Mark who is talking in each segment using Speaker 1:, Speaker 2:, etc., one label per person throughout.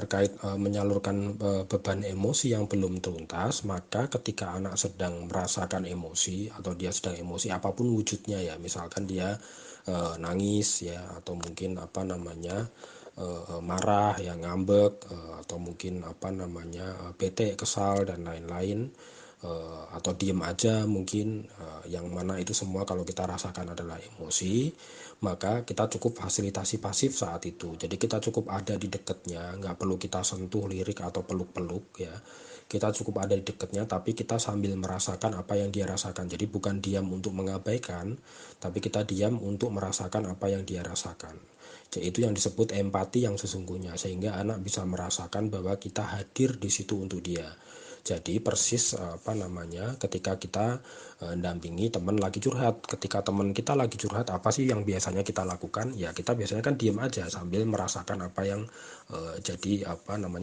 Speaker 1: terkait menyalurkan beban emosi yang belum tuntas, maka ketika anak sedang merasakan emosi atau dia sedang emosi apapun wujudnya ya, misalkan dia nangis ya, atau mungkin marah ya, ngambek, atau mungkin bete, kesal dan lain-lain, atau diem aja mungkin, yang mana itu semua kalau kita rasakan adalah emosi, maka kita cukup fasilitasi pasif saat itu. Jadi kita cukup ada di dekatnya, nggak perlu kita sentuh, lirik atau peluk-peluk ya. Kita cukup ada di dekatnya, tapi kita sambil merasakan apa yang dia rasakan. Jadi bukan diam untuk mengabaikan, tapi kita diam untuk merasakan apa yang dia rasakan. Jadi itu yang disebut empati yang sesungguhnya, sehingga anak bisa merasakan bahwa kita hadir di situ untuk dia. Jadi persis ketika kita dampingi teman lagi curhat, ketika teman kita lagi curhat, apa sih yang biasanya kita lakukan? Ya kita biasanya kan diem aja sambil merasakan apa yang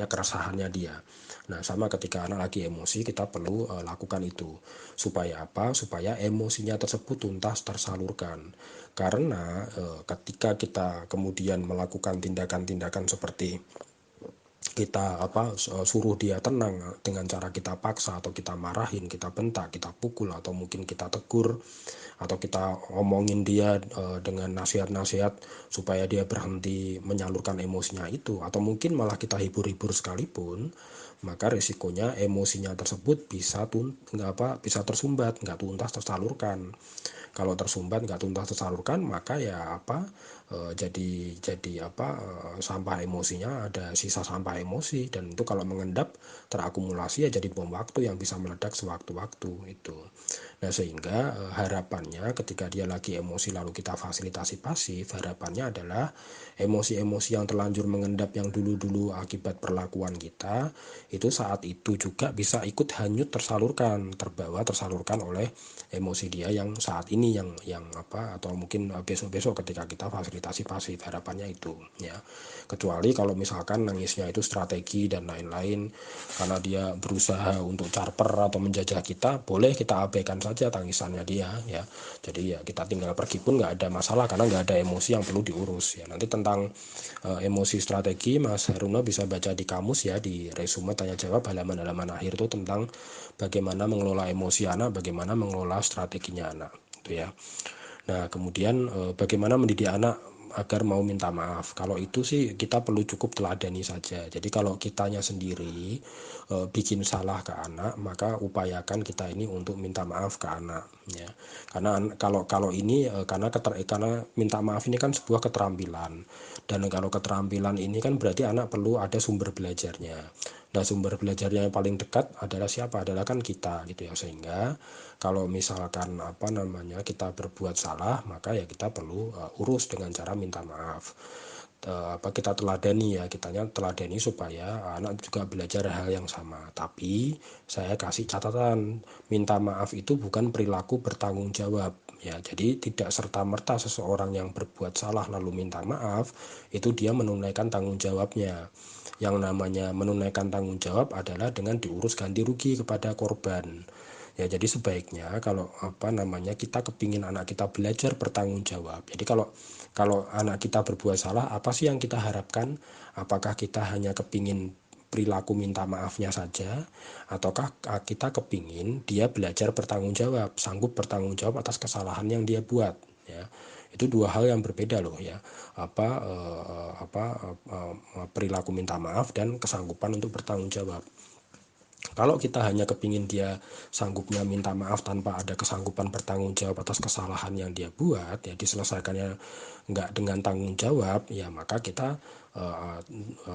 Speaker 1: keresahannya dia. Nah sama ketika anak lagi emosi, kita perlu lakukan itu supaya apa? Supaya emosinya tersebut tuntas tersalurkan. Karena ketika kita kemudian melakukan tindakan-tindakan seperti kita suruh dia tenang dengan cara kita paksa, atau kita marahin, kita bentak, kita pukul, atau mungkin kita tegur, atau kita omongin dia dengan nasihat-nasihat supaya dia berhenti menyalurkan emosinya itu, atau mungkin malah kita hibur-hibur sekalipun, maka risikonya emosinya tersebut bisa tersumbat, nggak tuntas tersalurkan. Kalau tersumbat nggak tuntas tersalurkan, maka ya sampah emosinya, ada sisa sampah emosi, dan itu kalau mengendap terakumulasi ya jadi bom waktu yang bisa meledak sewaktu-waktu itu. Nah sehingga harapannya ketika dia lagi emosi lalu kita fasilitasi pasif, harapannya adalah emosi-emosi yang terlanjur mengendap yang dulu-dulu akibat perlakuan kita, itu saat itu juga bisa ikut hanyut tersalurkan, tersalurkan oleh emosi dia yang saat ini, atau mungkin besok-besok ketika kita fasilitasi pasif, harapannya itu ya. Kecuali kalau misalkan nangisnya itu strategi dan lain-lain, karena dia berusaha untuk charper atau menjajah kita, boleh kita abaikan saja tangisannya dia ya. Jadi ya kita tinggal pergi pun nggak ada masalah, karena nggak ada emosi yang perlu diurus ya. Nanti tentang emosi strategi Mas Haruna bisa baca di kamus ya, di resume tanya jawab halaman-halaman akhir itu tentang bagaimana mengelola emosi anak, bagaimana mengelola strateginya anak gitu ya. Nah kemudian bagaimana mendidik anak agar mau minta maaf. Kalau itu sih kita perlu cukup teladani saja. Jadi kalau kitanya sendiri bikin salah ke anak, maka upayakan kita ini untuk minta maaf ke anak ya. Karena kalau ini karena minta maaf ini kan sebuah keterampilan, dan kalau keterampilan ini kan berarti anak perlu ada sumber belajarnya. Nah sumber belajarnya yang paling dekat adalah siapa? Adalah kan kita gitu ya. Sehingga kalau misalkan kita berbuat salah, maka ya kita perlu urus dengan cara minta maaf. Kita teladani ya, kitanya teladani supaya anak juga belajar hal yang sama. Tapi saya kasih catatan, minta maaf itu bukan perilaku bertanggung jawab ya. Jadi tidak serta-merta seseorang yang berbuat salah lalu minta maaf itu dia menunaikan tanggung jawabnya. Yang namanya menunaikan tanggung jawab adalah dengan diurus ganti rugi kepada korban. Ya, jadi sebaiknya kalau kita kepingin anak kita belajar bertanggung jawab. Jadi kalau anak kita berbuat salah, apa sih yang kita harapkan? Apakah kita hanya kepingin perilaku minta maafnya saja, ataukah kita kepingin dia belajar bertanggung jawab, sanggup bertanggung jawab atas kesalahan yang dia buat ya. Itu dua hal yang berbeda loh ya. Perilaku minta maaf dan kesanggupan untuk bertanggung jawab. Kalau kita hanya kepingin dia sanggupnya minta maaf tanpa ada kesanggupan bertanggung jawab atas kesalahan yang dia buat ya, diselesaikannya nggak dengan tanggung jawab ya, maka kita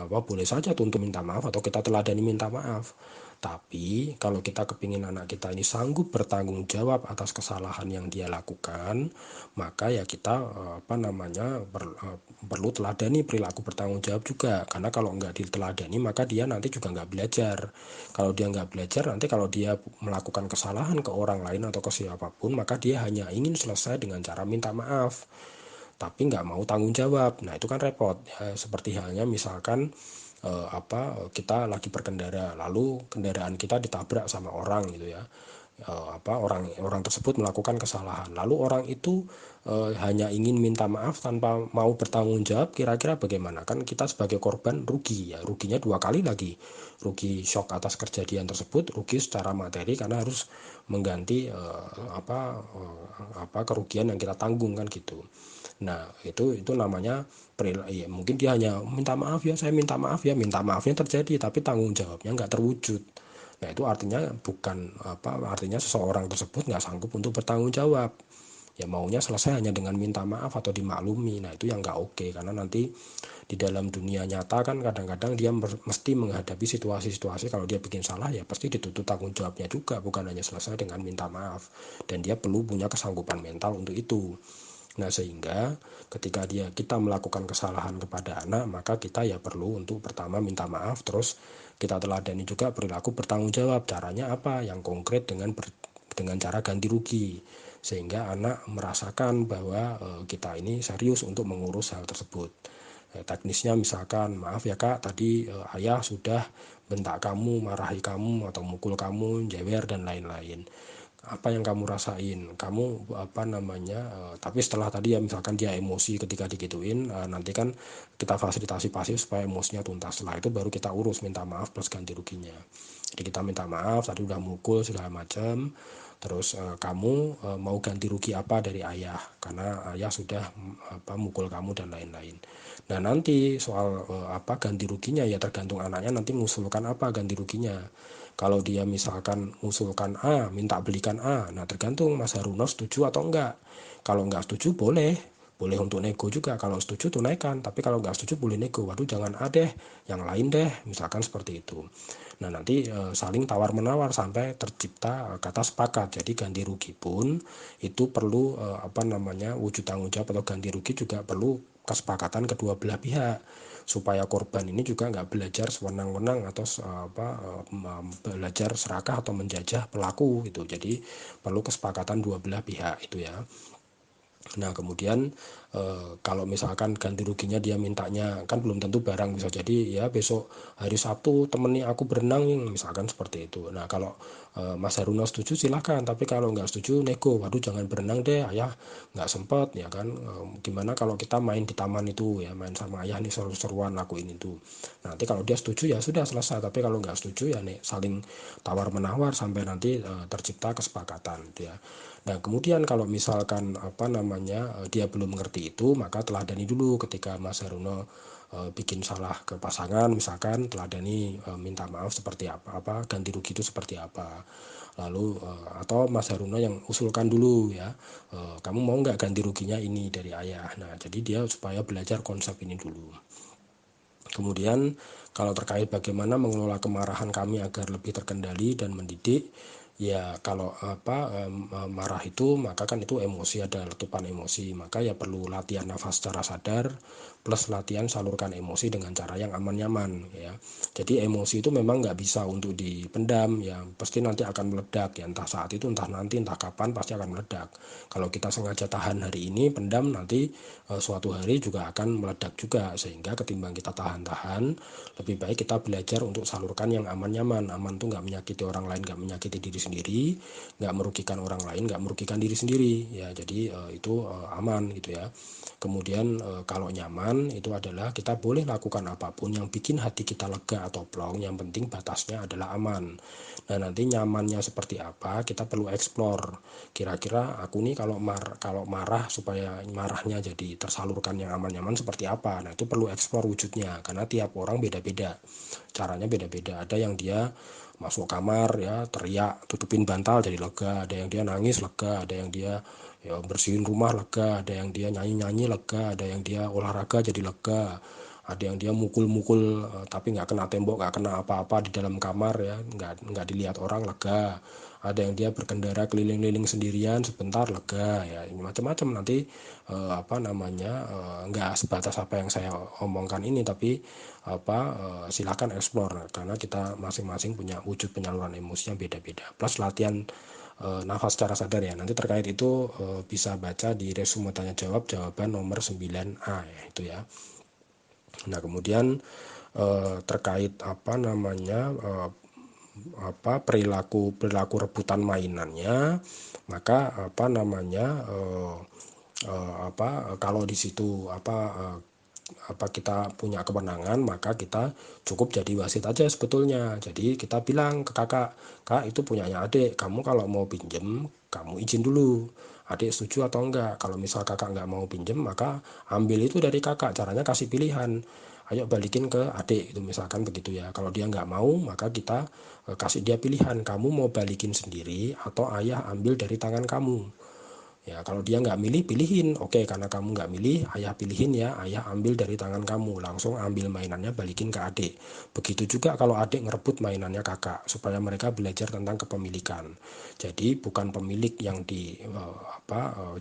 Speaker 1: boleh saja tuntut minta maaf atau kita teladani minta maaf. Tapi kalau kita kepingin anak kita ini sanggup bertanggung jawab atas kesalahan yang dia lakukan, maka ya kita perlu teladani perilaku bertanggung jawab juga. Karena kalau nggak diteladani, maka dia nanti juga nggak belajar. Kalau dia nggak belajar, nanti kalau dia melakukan kesalahan ke orang lain atau ke siapapun, maka dia hanya ingin selesai dengan cara minta maaf, tapi nggak mau tanggung jawab. Nah itu kan repot ya. Seperti halnya misalkan kita lagi berkendara, lalu kendaraan kita ditabrak sama orang gitu ya. orang tersebut melakukan kesalahan, lalu orang itu hanya ingin minta maaf tanpa mau bertanggung jawab, kira-kira bagaimana? Kan kita sebagai korban rugi ya, ruginya dua kali lagi, rugi shock atas kejadian tersebut, rugi secara materi karena harus mengganti kerugian yang kita tanggung kan gitu. Nah itu namanya ya, mungkin dia hanya minta maaf ya, saya minta maaf ya, minta maafnya terjadi tapi tanggung jawabnya nggak terwujud. Nah itu artinya artinya seseorang tersebut nggak sanggup untuk bertanggung jawab. Ya maunya selesai hanya dengan minta maaf atau dimaklumi. Nah itu yang nggak oke, karena nanti di dalam dunia nyata kan kadang-kadang dia mesti menghadapi situasi-situasi kalau dia bikin salah ya pasti dituntut tanggung jawabnya juga, bukan hanya selesai dengan minta maaf. Dan dia perlu punya kesanggupan mental untuk itu. Nah sehingga ketika kita melakukan kesalahan kepada anak, maka kita ya perlu untuk pertama minta maaf, terus kita teladani juga perilaku bertanggung jawab. Caranya apa? Yang konkret dengan cara ganti rugi, sehingga anak merasakan bahwa kita ini serius untuk mengurus hal tersebut. Teknisnya misalkan, maaf ya kak, tadi ayah sudah bentak kamu, marahi kamu, atau mukul kamu, jewer dan lain-lain. Apa yang kamu rasain, kamu tapi setelah tadi ya misalkan dia emosi ketika digituin, nanti kan kita fasilitasi pasif supaya emosinya tuntas. Setelah itu baru kita urus minta maaf plus ganti ruginya. Jadi kita minta maaf, tadi udah mukul segala macam, terus kamu mau ganti rugi apa dari ayah karena ayah sudah mukul kamu dan lain-lain. Nah nanti soal ganti ruginya ya tergantung anaknya nanti mengusulkan apa ganti ruginya. Kalau dia misalkan mengusulkan A, minta belikan A, nah tergantung Mas Haruno setuju atau enggak. Kalau enggak setuju boleh untuk nego juga. Kalau setuju tunaikan, tapi kalau enggak setuju boleh nego. Waduh jangan A deh, yang lain deh, misalkan seperti itu. Nah nanti saling tawar menawar sampai tercipta kata sepakat. Jadi ganti rugi pun itu perlu wujud tanggung jawab atau ganti rugi juga perlu kesepakatan kedua belah pihak, supaya korban ini juga nggak belajar sewenang-wenang atau belajar serakah atau menjajah pelaku gitu. Jadi perlu kesepakatan dua belah pihak itu ya. Nah kemudian kalau misalkan ganti ruginya dia mintanya kan belum tentu barang, bisa jadi ya besok hari Sabtu temeni aku berenang misalkan seperti itu. Nah kalau Mas Haruno setuju silahkan, tapi kalau nggak setuju nego, waduh jangan berenang deh ayah nggak sempet ya kan. Gimana kalau kita main di taman itu ya, main sama ayah nih seru-seruan lakuin itu. Nanti kalau dia setuju ya sudah selesai, tapi kalau nggak setuju ya nih saling tawar menawar sampai nanti tercipta kesepakatan gitu ya. Nah kemudian kalau misalkan dia belum mengerti itu, maka teladani dulu ketika Mas Haruno bikin salah ke pasangan, misalkan teladani minta maaf seperti apa, ganti rugi itu seperti apa. Lalu atau Mas Haruno yang usulkan dulu ya, kamu mau nggak ganti ruginya ini dari ayah. Nah jadi dia supaya belajar konsep ini dulu. Kemudian kalau terkait bagaimana mengelola kemarahan kami agar lebih terkendali dan mendidik, ya kalau marah itu maka kan itu emosi, ada letupan emosi, maka ya perlu latihan nafas secara sadar plus latihan salurkan emosi dengan cara yang aman nyaman ya. Jadi emosi itu memang nggak bisa untuk dipendam ya, pasti nanti akan meledak ya, entah saat itu entah nanti entah kapan pasti akan meledak. Kalau kita sengaja tahan hari ini pendam, nanti suatu hari juga akan meledak juga, sehingga ketimbang kita tahan-tahan lebih baik kita belajar untuk salurkan yang aman nyaman. Aman tuh nggak menyakiti orang lain, nggak menyakiti diri sendiri, nggak merugikan orang lain, nggak merugikan diri sendiri ya. Jadi itu aman gitu ya. Kemudian kalau nyaman itu adalah kita boleh lakukan apapun yang bikin hati kita lega atau plong, yang penting batasnya adalah aman. Nah nanti nyamannya seperti apa kita perlu eksplor. Kira-kira aku nih kalau marah supaya marahnya jadi tersalurkan yang aman nyaman seperti apa. Nah itu perlu eksplor wujudnya, karena tiap orang beda-beda, caranya beda-beda. Ada yang dia masuk kamar ya teriak tutupin bantal jadi lega, ada yang dia nangis lega, ada yang dia ya bersihin rumah lega, ada yang dia nyanyi-nyanyi lega, ada yang dia olahraga jadi lega, ada yang dia mukul-mukul tapi nggak kena tembok, nggak kena apa-apa di dalam kamar ya, nggak dilihat orang lega, ada yang dia berkendara keliling-keliling sendirian sebentar lega ya, macam-macam. Nanti nggak sebatas apa yang saya omongkan ini, tapi silakan eksplor karena kita masing-masing punya wujud penyaluran emosinya beda-beda, plus latihan nafas secara sadar ya. Nanti terkait itu bisa baca di resume tanya jawab jawaban nomor 9A ya itu ya. Nah kemudian terkait perilaku rebutan mainannya, maka kalau di situ kita punya kewenangan, maka kita cukup jadi wasit aja sebetulnya. Jadi kita bilang ke kakak, kak itu punyanya adik, kamu kalau mau pinjem kamu izin dulu, adik setuju atau enggak. Kalau misal kakak enggak mau pinjem, maka ambil itu dari kakak. Caranya kasih pilihan, ayo balikin ke adik, itu misalkan begitu ya. Kalau dia enggak mau, maka kita kasih dia pilihan, kamu mau balikin sendiri atau ayah ambil dari tangan kamu. Ya, kalau dia nggak milih, pilihin. Oke, karena kamu nggak milih, ayah pilihin ya, ayah ambil dari tangan kamu, langsung ambil mainannya, balikin ke adik. Begitu juga kalau adik ngerebut mainannya kakak, supaya mereka belajar tentang kepemilikan. Jadi bukan pemilik yang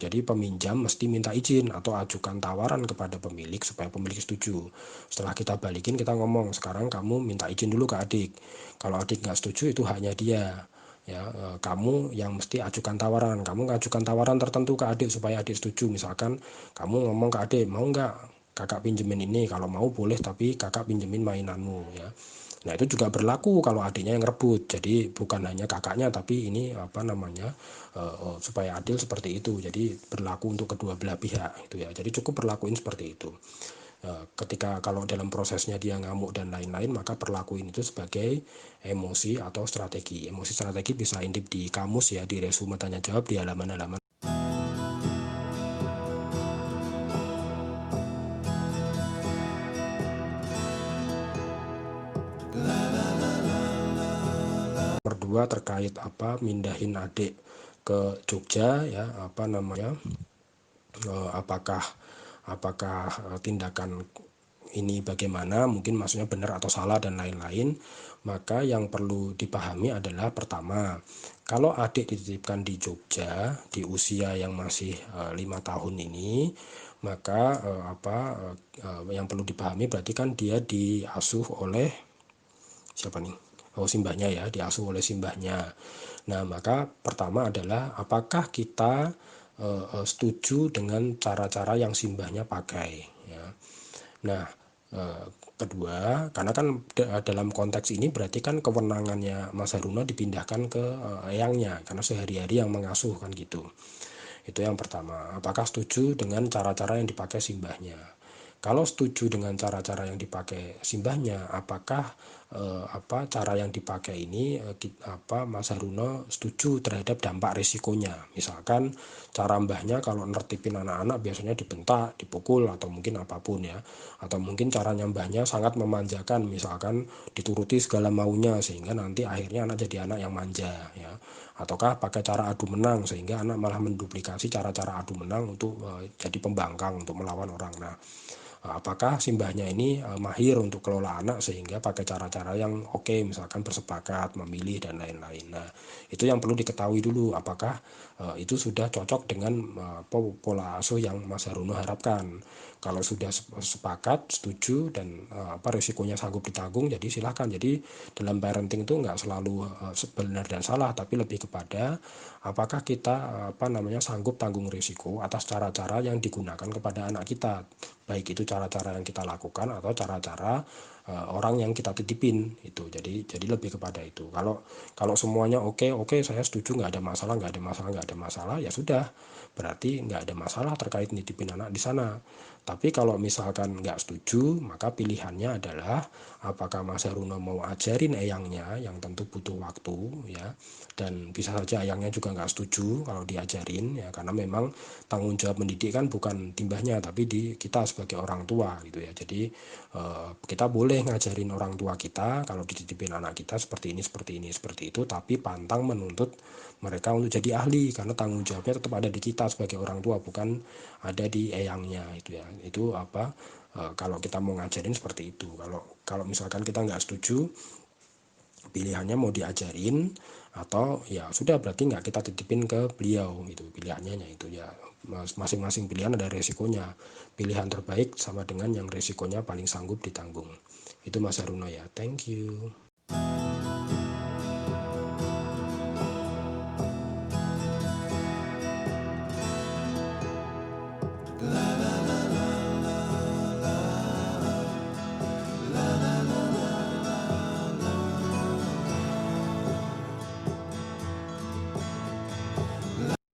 Speaker 1: jadi peminjam mesti minta izin atau ajukan tawaran kepada pemilik supaya pemilik setuju. Setelah kita balikin, kita ngomong, sekarang kamu minta izin dulu ke adik. Kalau adik nggak setuju, itu haknya dia. Ya, kamu yang mesti ajukan tawaran, kamu ngajukan tawaran tertentu ke adik supaya adik setuju. Misalkan kamu ngomong ke adik, mau nggak kakak pinjemin ini, kalau mau boleh tapi kakak pinjemin mainanmu ya. Nah itu juga berlaku kalau adiknya yang rebut, jadi bukan hanya kakaknya tapi ini supaya adil seperti itu, jadi berlaku untuk kedua belah pihak itu ya. Jadi cukup berlakuin seperti itu. Ketika kalau dalam prosesnya dia ngamuk dan lain-lain, maka perlakuin itu sebagai emosi atau strategi. Emosi strategi bisa intip di kamus ya, di resume tanya jawab di halaman-halaman. Nomor 2 terkait mindahin adik ke Jogja ya, apakah tindakan ini bagaimana, mungkin maksudnya benar atau salah dan lain-lain. Maka yang perlu dipahami adalah, pertama, kalau adik dititipkan di Jogja di usia yang masih 5 tahun ini, maka yang perlu dipahami berarti kan dia diasuh oleh siapa nih? Oh, simbahnya ya, diasuh oleh simbahnya. Nah, maka pertama adalah apakah kita setuju dengan cara-cara yang simbahnya pakai ya. Nah, kedua, karena kan dalam konteks ini berarti kan kewenangannya Mas Haruna dipindahkan ke eyangnya, karena sehari-hari yang mengasuh kan gitu. Itu yang pertama, apakah setuju dengan cara-cara yang dipakai simbahnya. Kalau setuju dengan cara-cara yang dipakai simbahnya, apakah cara yang dipakai ini Mas Haruna setuju terhadap dampak risikonya. Misalkan cara mbahnya kalau nertipin anak-anak biasanya dibentak, dipukul atau mungkin apapun ya. Atau mungkin caranya mbahnya sangat memanjakan, misalkan dituruti segala maunya sehingga nanti akhirnya anak jadi anak yang manja ya. Ataukah pakai cara adu menang sehingga anak malah menduplikasi cara-cara adu menang untuk jadi pembangkang untuk melawan orang. Nah, apakah simbahnya ini mahir untuk kelola anak sehingga pakai cara-cara yang oke, misalkan bersepakat, memilih dan lain-lain. Nah, itu yang perlu diketahui dulu, apakah itu sudah cocok dengan pola asuh yang Mas Haruna harapkan. Kalau sudah sepakat, setuju dan risikonya sanggup ditanggung, jadi silahkan. Jadi dalam parenting itu nggak selalu benar dan salah, tapi lebih kepada apakah kita sanggup tanggung risiko atas cara-cara yang digunakan kepada anak kita, baik itu cara-cara yang kita lakukan atau cara-cara orang yang kita titipin itu. Jadi lebih kepada itu. Kalau semuanya oke, saya setuju, nggak ada masalah, ya sudah, berarti nggak ada masalah terkait nitipin anak di sana. Tapi kalau misalkan nggak setuju, maka pilihannya adalah apakah Mas Haruna mau ajarin eyangnya, yang tentu butuh waktu ya, dan bisa saja eyangnya juga nggak setuju kalau diajarin ya, karena memang tanggung jawab mendidik kan bukan timbahnya tapi di kita sebagai orang tua gitu ya. Jadi kita boleh ngajarin orang tua kita kalau dititipin anak kita seperti ini seperti itu, tapi pantang menuntut mereka untuk jadi ahli, karena tanggung jawabnya tetap ada di kita sebagai orang tua, bukan ada di eyangnya itu ya. Itu kalau kita mau ngajarin seperti itu. Kalau misalkan kita nggak setuju, pilihannya mau diajarin atau ya sudah, berarti nggak kita titipin ke beliau, itu pilihannya itu ya. Masing-masing pilihan ada resikonya, pilihan terbaik sama dengan yang resikonya paling sanggup ditanggung. Itu Mas Haruna ya. Thank you.